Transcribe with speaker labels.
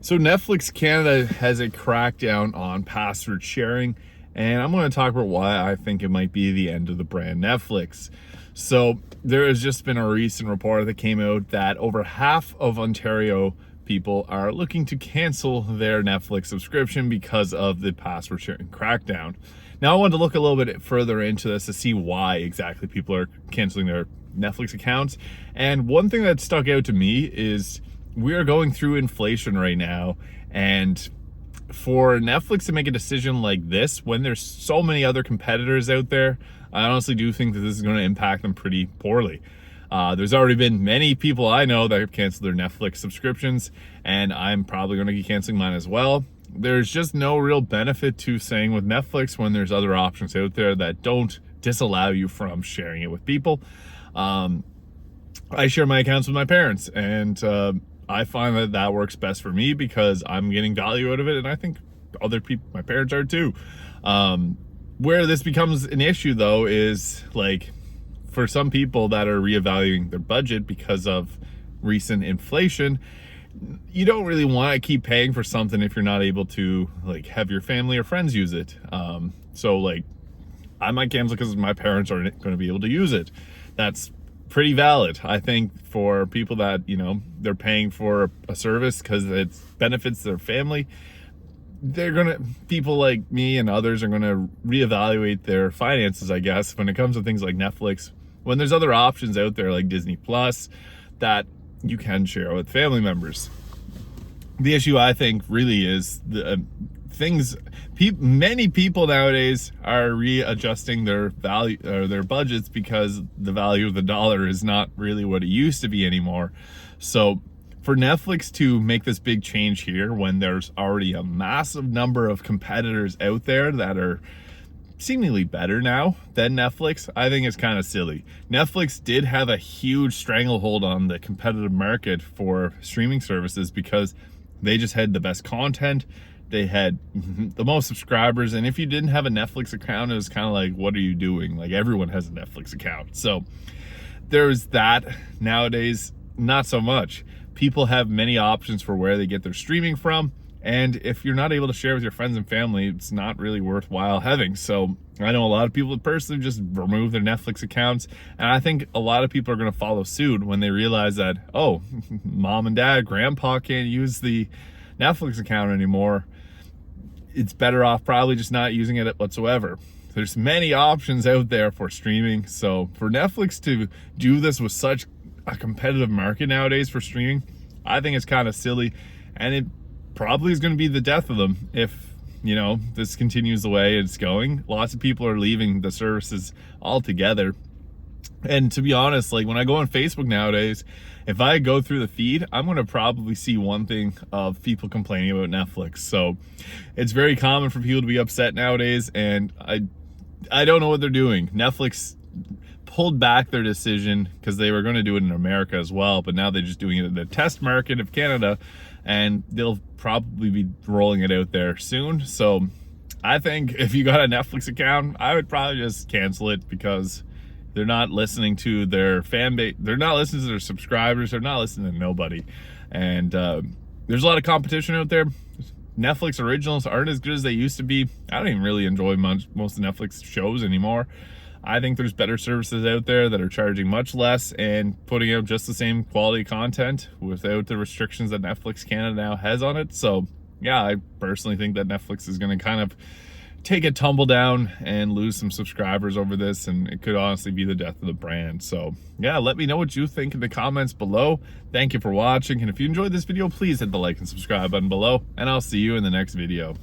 Speaker 1: So Netflix Canada has a crackdown on password sharing, and I'm going to talk about why I think it might be the end of the brand Netflix. So there has just been a recent report that came out that over half of Ontario people are looking to cancel their Netflix subscription because of the password sharing crackdown. Now, I wanted to look a little bit further into this to see why exactly people are canceling their Netflix accounts. And one thing that stuck out to me is we are going through inflation right now, and for Netflix to make a decision like this when there's so many other competitors out there, I honestly do think that this is going to impact them pretty poorly. There's already been many people I know that have canceled their Netflix subscriptions, and I'm probably going to be canceling mine as well. There's just no real benefit to staying with Netflix when there's other options out there that don't disallow you from sharing it with people. I share my accounts with my parents, and I find that works best for me because I'm getting value out of it, and I think other people, my parents, are too. Where this becomes an issue, though, is like for some people that are reevaluating their budget because of recent inflation, you don't really want to keep paying for something if you're not able to like have your family or friends use it. So like I might cancel because my parents aren't going to be able to use it. That's pretty valid. I think for people that, they're paying for a service because it benefits their family, people like me and others are gonna reevaluate their finances, I guess, when it comes to things like Netflix, when there's other options out there like Disney Plus that you can share with family members. The issue, I think, really is many people nowadays are readjusting their value or their budgets because the value of the dollar is not really what it used to be anymore. So for Netflix to make this big change here when there's already a massive number of competitors out there that are seemingly better now than Netflix, I think it's kind of silly. Netflix did have a huge stranglehold on the competitive market for streaming services because they just had the best content. They had the most subscribers, and if you didn't have a Netflix account, it was kind of like, what are you doing? Like, everyone has a Netflix account. So there's that. Nowadays, not so much. People have many options for where they get their streaming from, and if you're not able to share with your friends and family, it's not really worthwhile having. So I know a lot of people personally just remove their Netflix accounts, and I think a lot of people are going to follow suit when they realize that, oh, mom and dad, grandpa can't use the Netflix account anymore. It's better off probably just not using it whatsoever. There's many options out there for streaming, so for Netflix to do this with such a competitive market nowadays for streaming, I think it's kind of silly, and it probably is going to be the death of them if this continues the way it's going. Lots of people are leaving the services altogether, and to be honest, like when I go on Facebook nowadays, if I go through the feed, I'm going to probably see one thing of people complaining about Netflix. So it's very common for people to be upset nowadays, and I don't know what they're doing. Netflix pulled back their decision because they were going to do it in America as well, but now they're just doing it in the test market of Canada, and they'll probably be rolling it out there soon. So I think if you got a Netflix account, I would probably just cancel it because they're not listening to their fan base. They're not listening to their subscribers. They're not listening to nobody. And there's a lot of competition out there. Netflix originals aren't as good as they used to be. I don't even really enjoy most of Netflix shows anymore. I think there's better services out there that are charging much less and putting out just the same quality content without the restrictions that Netflix Canada now has on it. So yeah, I personally think that Netflix is going to kind of take a tumble down and lose some subscribers over this, and it could honestly be the death of the brand. So yeah, let me know what you think in the comments below. Thank you for watching, and if you enjoyed this video, please hit the like and subscribe button below, and I'll see you in the next video.